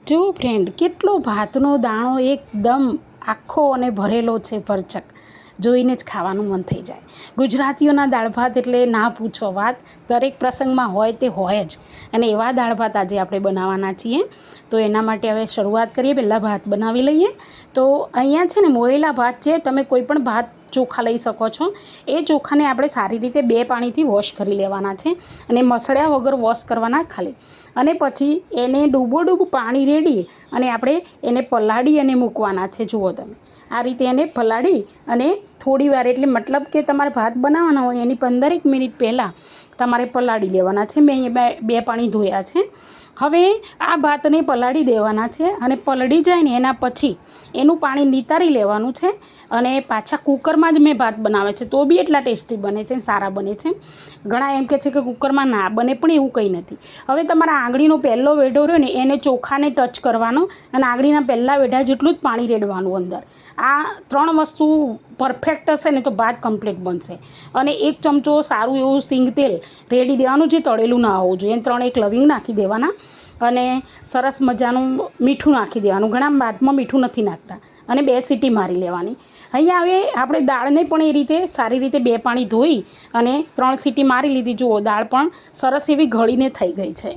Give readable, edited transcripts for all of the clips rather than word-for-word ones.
જો ફ્રેન્ડ, કેટલો ભાતનો દાણો એકદમ આખો અને ભરેલો છે ભરચક, જોઈને જ ખાવાનું મન થઈ જાય. ગુજરાતીઓના દાળ ભાત એટલે ના પૂછો વાત, દરેક પ્રસંગમાં હોય તે હોય જ. અને એવા દાળ ભાત આજે આપણે બનાવવાના છીએ. તો એના માટે હવે શરૂઆત કરીએ. પહેલાં ભાત બનાવી લઈએ. તો અહીંયા છે ને મોયેલા ભાત છે, તમે કોઈ પણ ભાત ચોખા લઈ શકો છો. એ ચોખાને આપણે સારી રીતે 2 પાણીથી વોશ કરી લેવાના છે અને મસળ્યા વગર વોશ કરવાના ખાલી. અને પછી એને ડૂબો પાણી રેડી અને આપણે એને પલાળી અને મૂકવાના છે. જુઓ તમે આ રીતે એને પલાળી અને થોડી વાર, એટલે મતલબ કે તમારે ભાત બનાવવાના હોય એની 15 મિનિટ પહેલાં તમારે પલાળી લેવાના છે. મેં અહીંયા 2 પાણી ધોયા છે. હવે આ ભાતને પલાળી દેવાના છે અને પલળી જાય ને એના પછી એનું પાણી નિતારી લેવાનું છે. અને પાછા કુકરમાં જ મેં ભાત બનાવે છે, તો બી એટલા ટેસ્ટી બને છે, સારા બને છે. ઘણા એમ કહે છે કે કુકરમાં ના બને, પણ એવું કંઈ નથી. હવે તમારા આંગળીનો પહેલો વેઢો રહ્યો ને એને ચોખાને ટચ કરવાનો અને આંગળીના પહેલાં વેઢા જેટલું જ પાણી રેડવાનું અંદર. આ 3 વસ્તુ પરફેક્ટ હશે ને તો ભાત કમ્પ્લીટ બનશે. અને 1 ચમચો સારું એવું સિંગ તેલ રેડી દેવાનું, જે તળેલું ના હોવું જોઈએ. 3 એક લવિંગ નાખી દેવાના અને સરસ મજાનું મીઠું નાખી દેવાનું. ઘણા ભાતમાં મીઠું નથી નાખતા. અને 2 સીટી મારી લેવાની. અહીંયા હવે આપણે દાળને પણ એ રીતે સારી રીતે 2 પાણી ધોઈ અને 3 સીટી મારી લીધી. જુઓ દાળ પણ સરસ એવી ગળીને થઈ ગઈ છે.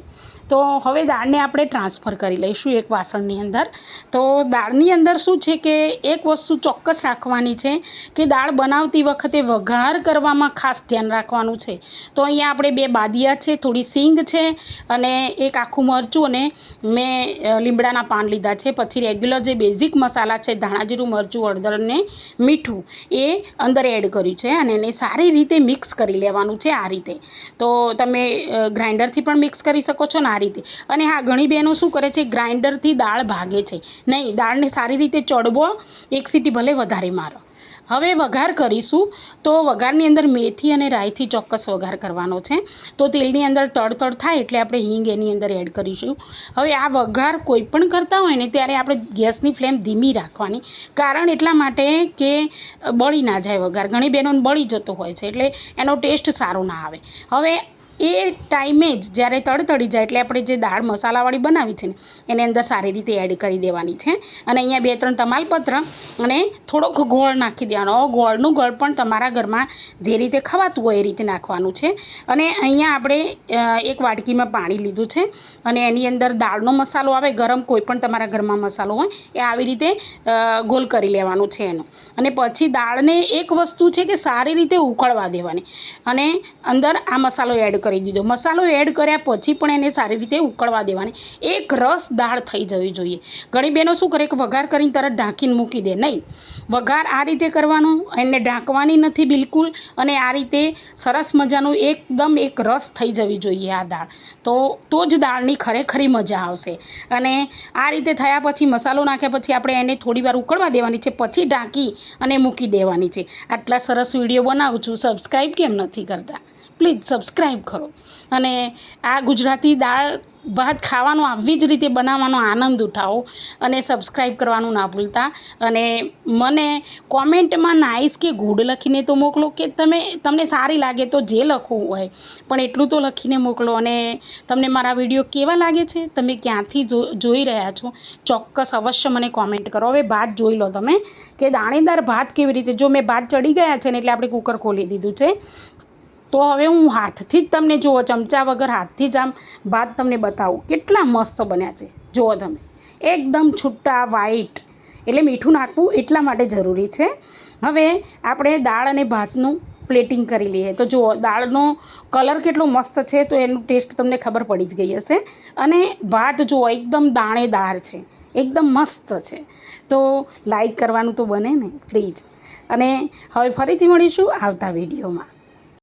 તો હવે દાળને આપણે ટ્રાન્સફર કરી લઈશું એક વાસણની અંદર. તો દાળની અંદર શું છે કે એક વસ્તુ ચોક્કસ રાખવાની છે કે દાળ બનાવતી વખતે વઘાર કરવામાં ખાસ ધ્યાન રાખવાનું છે. તો અહીંયા આપણે 2 બાદિયા છે, થોડી સિંગ છે અને એક આખું મરચું અને મેં લીમડાના પાન લીધા છે. પછી રેગ્યુલર જે બેઝિક મસાલા છે, ધાણા જીરું, મરચું, હળદર અને મીઠું, એ અંદર એડ કર્યું છે અને એને સારી રીતે મિક્સ કરી લેવાનું છે આ રીતે. તો તમે ગ્રાઇન્ડરથી પણ મિક્સ કરી શકો છો ને આ રીતે. અને હા, ઘણી બહેનો શું કરે છે, ગ્રાઇન્ડરથી દાળ ભાગે છે. નહીં, દાળને સારી રીતે ચડવો, 1 સીટી ભલે વધારે મારો. હવે વઘાર કરીશું. તો વઘારની અંદર મેથી અને રાઈથી ચોક્કસ વઘાર કરવાનો છે. તો તેલની અંદર તડ થાય એટલે આપણે હિંગ એની અંદર એડ કરીશું. હવે આ વઘાર કોઈ પણ કરતા હોય ને ત્યારે આપણે ગેસની ફ્લેમ ધીમી રાખવાની. કારણ એટલા માટે કે બળી ના જાય વઘાર. ઘણી બહેનોને બળી જતો હોય છે એટલે એનો ટેસ્ટ સારો ના આવે. હવે એ ટાઈમે જ જ્યારે તડી જાય એટલે આપણે જે દાળ મસાલાવાળી બનાવી છે ને એની અંદર સારી રીતે એડ કરી દેવાની છે. અને અહીંયા 2-3 તમાલપત્ર અને થોડોક ગોળ નાખી દેવાનો. ગોળનું ગળ પણ તમારા ઘરમાં જે રીતે ખવાતું હોય એ રીતે નાખવાનું છે. અને અહીંયા આપણે એક વાટકીમાં પાણી લીધું છે અને એની અંદર દાળનો મસાલો આવે ગરમ, કોઈ પણ તમારા ઘરમાં મસાલો હોય એ આવી રીતે ગોલ કરી લેવાનું છે એનો. અને પછી દાળને એક વસ્તુ છે કે સારી રીતે ઉકળવા દેવાની અને અંદર આ મસાલો એડ કરી દીધો. મસાલો એડ કર્યા પછી પણ એને સારી રીતે ઉકળવા દેવાની. એક રસ દાળ થઈ જવી જોઈએ. ઘણી બહેનો શું કરે કે વઘાર કરીને તરત ઢાંકીને મૂકી દે. નહીં, વઘાર આ રીતે કરવાનું, એને ઢાંકવાની નથી બિલકુલ. અને આ રીતે સરસ મજાનું એકદમ એક રસ થઈ જવી જોઈએ આ દાળ. તો જ દાળની ખરેખરી મજા આવશે. અને આ રીતે થયા પછી મસાલો નાખ્યા પછી આપણે એને થોડી વાર ઉકળવા દેવાની છે, પછી ઢાંકી અને મૂકી દેવાની છે. આટલા સરસ વિડીયો બનાવું છું, સબસ્ક્રાઈબ કેમ નથી કરતા? પ્લીઝ સબસ્ક્રાઈબ કરો. અને આ ગુજરાતી દાળ ભાત ખાવાનો આવી જ રીતે બનાવવાનો આનંદ ઉઠાવો અને સબસ્ક્રાઈબ કરવાનું ના ભૂલતા. અને મને કોમેન્ટમાં નાઈસ કે ગુડ લખીને તો મોકલો, કે તમને સારી લાગે તો જે લખવું હોય પણ એટલું તો લખીને મોકલો. અને તમને મારા વિડીયો કેવા લાગે છે, તમે ક્યાંથી જોઈ રહ્યા છો, ચોક્કસ અવશ્ય મને કોમેન્ટ કરો. હવે ભાત જોઈ લો તમે કે દાણેદાર ભાત કેવી રીતે. જો મેં ભાત ચડી ગયા છે ને એટલે આપણે કુકર ખોલી દીધું છે. તો હવે હું હાથથી જ તમને જુઓ, ચમચા વગર હાથથી જ આમ ભાત તમને બતાવું કેટલા મસ્ત બન્યા છે. જુઓ તમે, એકદમ છૂટા વ્હાઈટ. એટલે મીઠું નાખવું એટલા માટે જરૂરી છે. હવે આપણે દાળ અને ભાતનું પ્લેટિંગ કરી લઈએ. તો જુઓ દાળનો કલર કેટલો મસ્ત છે, તો એનું ટેસ્ટ તમને ખબર પડી જ ગઈ હશે. અને ભાત જુઓ એકદમ દાણેદાર છે, એકદમ મસ્ત છે. તો લાઈક કરવાનું તો બને ને પ્લીઝ. અને હવે ફરીથી મળીશું આવતા વિડીયોમાં.